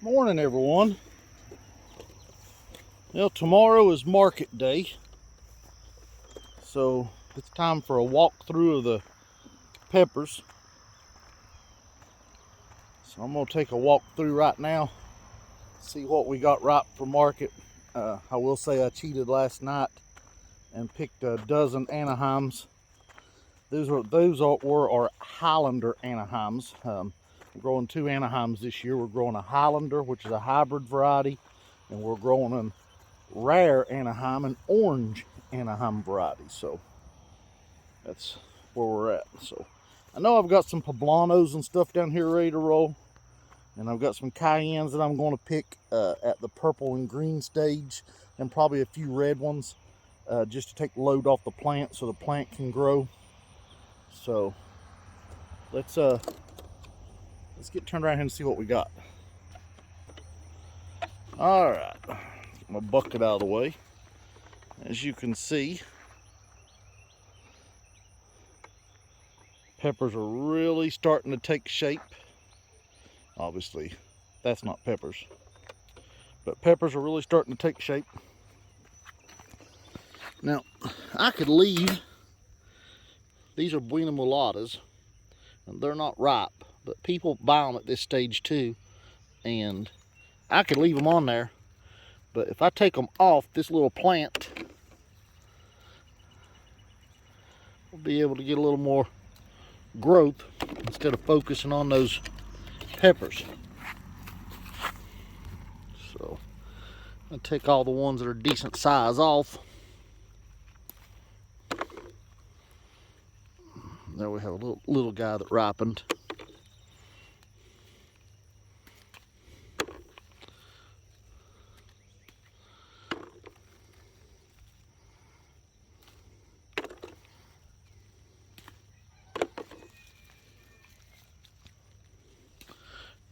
Morning, everyone. Well, tomorrow is market day, so it's time for a walkthrough of the peppers. So I'm going to take a walk through right now, see what we got ripe for market. I will say I cheated last night and picked a dozen Anaheims. Those were our Highlander Anaheims. We're growing two Anaheims this year. We're growing a Highlander, which is a hybrid variety, and we're growing an rare Anaheim and orange Anaheim variety. So that's where we're at. So I know I've got some Poblanos and stuff down here ready to roll, and I've got some Cayennes that I'm going to pick at the purple and green stage, and probably a few red ones just to take the load off the plant so the plant can grow. So let's get turned around here and see what we got. All right, get my bucket out of the way. As you can see, peppers are really starting to take shape. Obviously, that's not peppers, but peppers are really starting to take shape. Now, I could leave. These are Buena Mulatas, and they're not ripe, but people buy them at this stage too, and I could leave them on there, but if I take them off this little plant, we'll be able to get a little more growth instead of focusing on those peppers. So I'll take all the ones that are decent size off. There we have a little guy that ripened.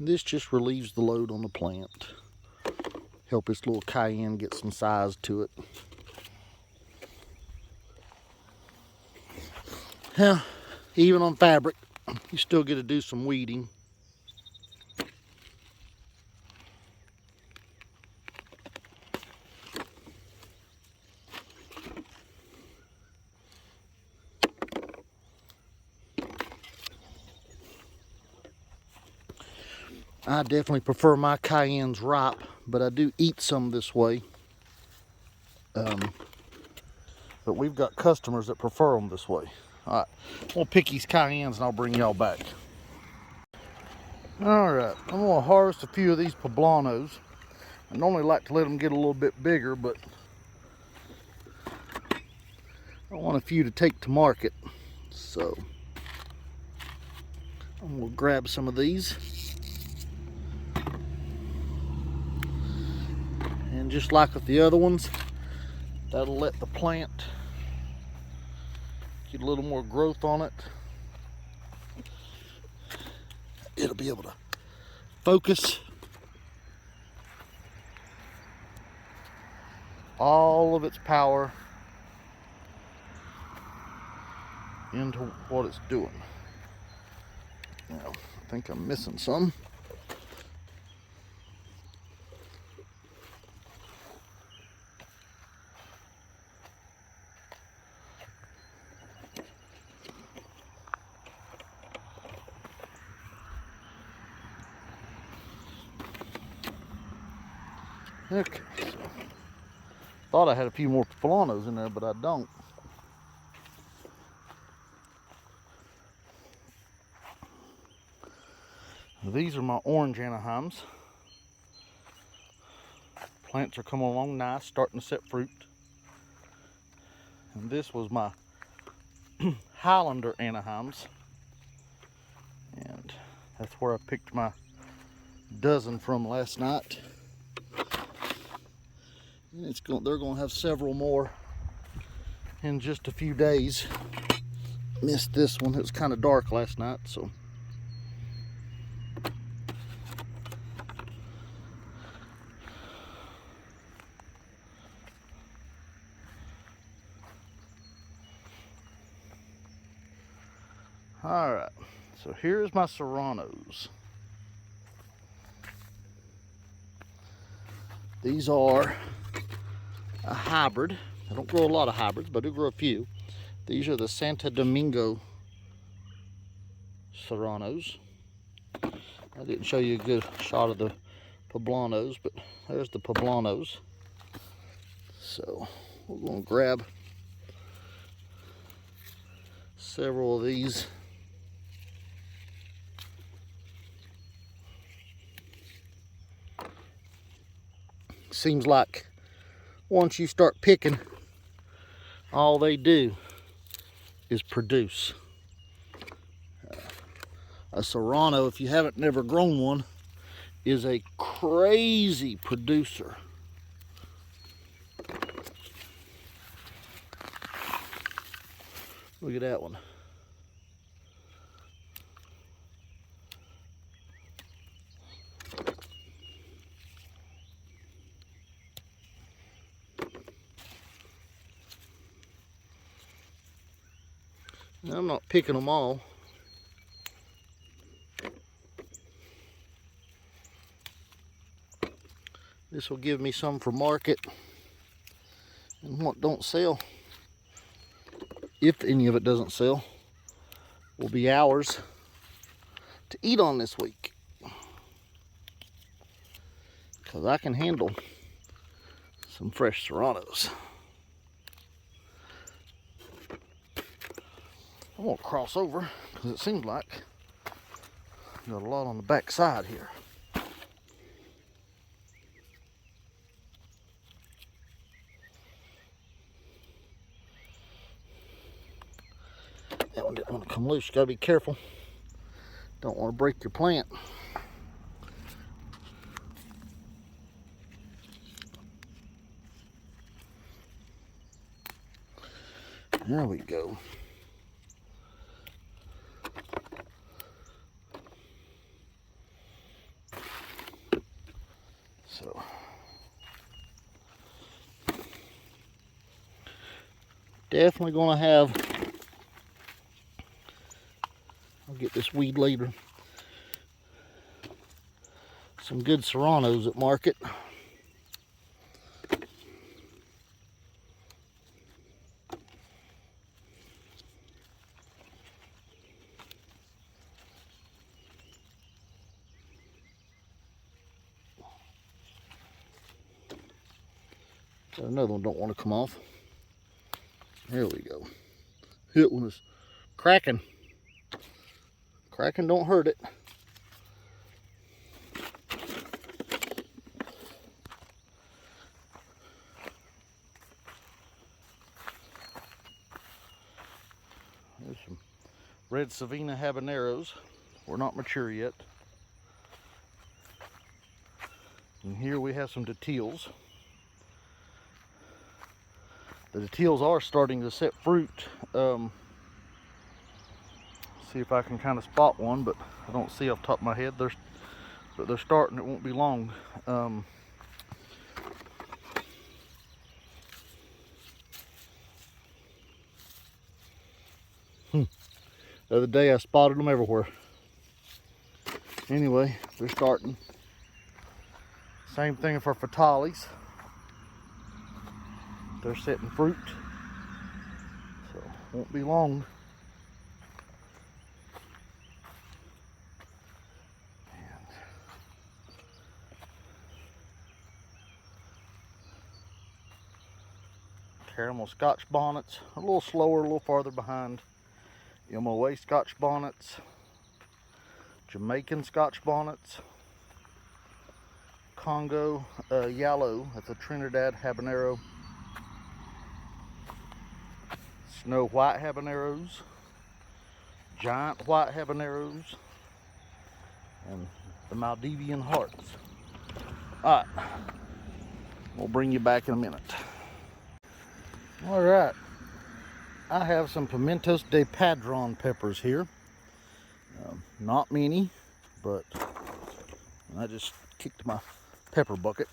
This just relieves the load on the plant. Help this little cayenne get some size to it. Yeah, even on fabric, you still get to do some weeding. I definitely prefer my cayennes ripe, but I do eat some this way. But we've got customers that prefer them this way. All right, we'll pick these cayennes and I'll bring y'all back. All right, I'm gonna harvest a few of these Poblanos. I normally like to let them get a little bit bigger, but I want a few to take to market. So I'm gonna grab some of these. And just like with the other ones, that'll let the plant get a little more growth on it. It'll be able to focus all of its power into what it's doing. Now, I think I'm missing some. Okay, so thought I had a few more Poblanos in there, but I don't. These are my orange Anaheims. Plants are coming along nice, starting to set fruit. And this was my Highlander Anaheims. And that's where I picked my dozen from last night. And they're going to have several more in just a few days. Missed this one, it was kind of dark last night, so. All right, so here's my Serranos. These are a hybrid. I don't grow a lot of hybrids, but I do grow a few. These are the Santo Domingo Serranos. I didn't show you a good shot of the Poblanos, but there's the Poblanos. So we're going to grab several of these. Seems like once you start picking, all they do is produce. A Serrano, if you haven't never grown one, is a crazy producer. Look at that one. Now, I'm not picking them all. This will give me some for market, and what don't sell, if any of it doesn't sell, will be ours to eat on this week. Because I can handle some fresh Serranos. I won't cross over because it seems like got a lot on the back side here. That one didn't want to come loose. You gotta be careful. Don't want to break your plant. There we go. So definitely gonna have, I'll get this weed later, some good Serranos at market. Got another one don't want to come off. There we go. That one is cracking. Cracking don't hurt it. There's some red Savina habaneros. We're not mature yet. And here we have some datils. The datils are starting to set fruit. See if I can kind of spot one, but I don't see off the top of my head. But they're starting. It won't be long. The other day I spotted them everywhere. Anyway, they're starting. Same thing for Fatalis. They're setting fruit, so won't be long. And caramel Scotch bonnets, a little slower, a little farther behind. MOA Scotch bonnets, Jamaican Scotch bonnets, Congo yellow, that's a Trinidad habanero. Snow white habaneros, giant white habaneros, and the Maldivian hearts. All right, we'll bring you back in a minute. All right, I have some Pimientos de Padron peppers here. Not many, but I just kicked my pepper bucket.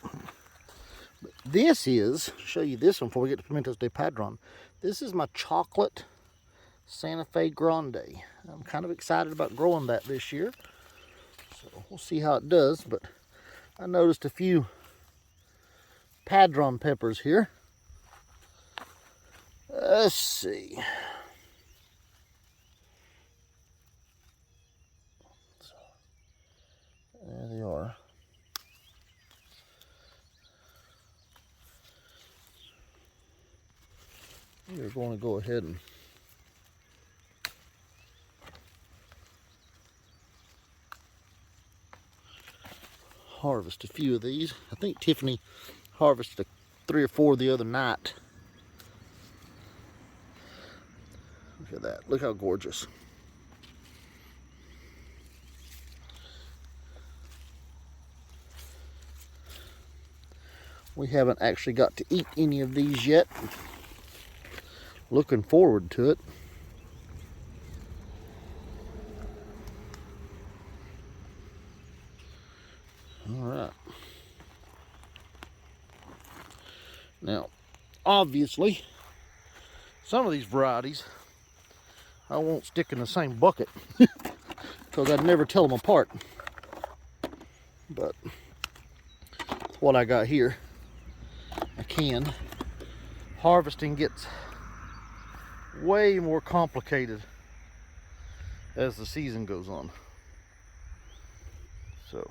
But this is, show you this one before we get to Pimientos de Padron. This is my chocolate Santa Fe Grande. I'm kind of excited about growing that this year. So we'll see how it does, but I noticed a few padron peppers here. Let's see. There they are. We're going to go ahead and harvest a few of these. I think Tiffany harvested 3 or 4 the other night. Look at that. Look how gorgeous. We haven't actually got to eat any of these yet. Looking forward to it. All right. Now, obviously, some of these varieties I won't stick in the same bucket because I'd never tell them apart. But what I got here, I can. Harvesting gets way more complicated as the season goes on. So,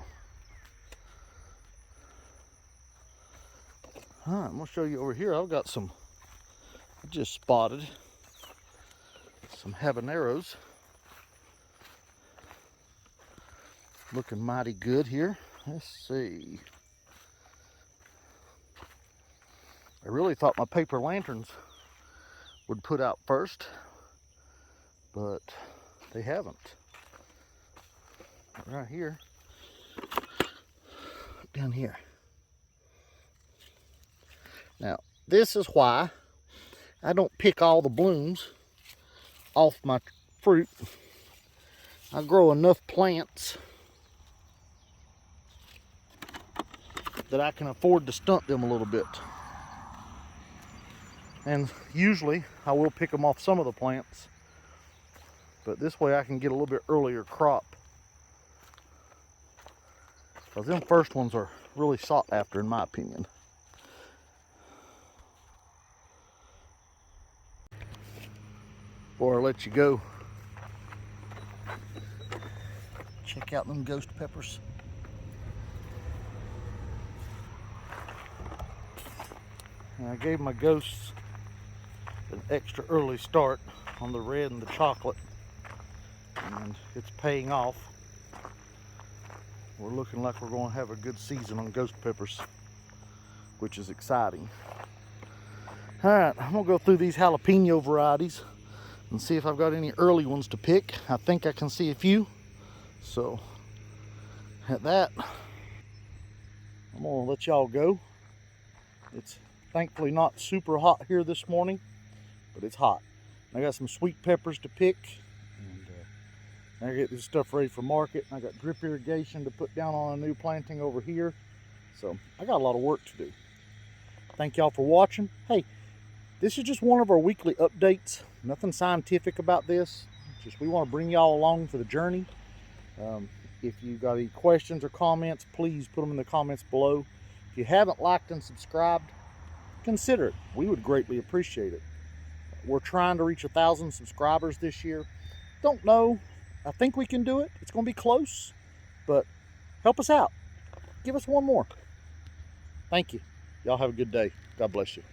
I'm gonna show you over here. I've got some, I just spotted some habaneros. Looking mighty good here. Let's see. I really thought my paper lanterns would put out first, but they haven't. Right here, down here. Now, this is why I don't pick all the blooms off my fruit. I grow enough plants that I can afford to stunt them a little bit. And usually I will pick them off some of the plants, but this way I can get a little bit earlier crop. Because them first ones are really sought after in my opinion. Before I let you go, check out them ghost peppers. And I gave my ghosts an extra early start on the red and the chocolate, and it's paying off. We're looking like we're going to have a good season on ghost peppers, which is exciting. All right, I'm gonna go through these jalapeno varieties and see if I've got any early ones to pick. I think I can see a few. So at that, I'm gonna let y'all go. It's thankfully not super hot here this morning, but it's hot. I got some sweet peppers to pick, and I get this stuff ready for market. I got drip irrigation to put down on a new planting over here. So I got a lot of work to do. Thank y'all for watching. Hey, this is just one of our weekly updates. Nothing scientific about this. Just we want to bring y'all along for the journey. If you got any questions or comments, please put them in the comments below. If you haven't liked and subscribed, consider it. We would greatly appreciate it. We're trying to reach 1,000 subscribers this year. Don't know. I think we can do it. It's going to be close, but help us out. Give us one more. Thank you. Y'all have a good day. God bless you.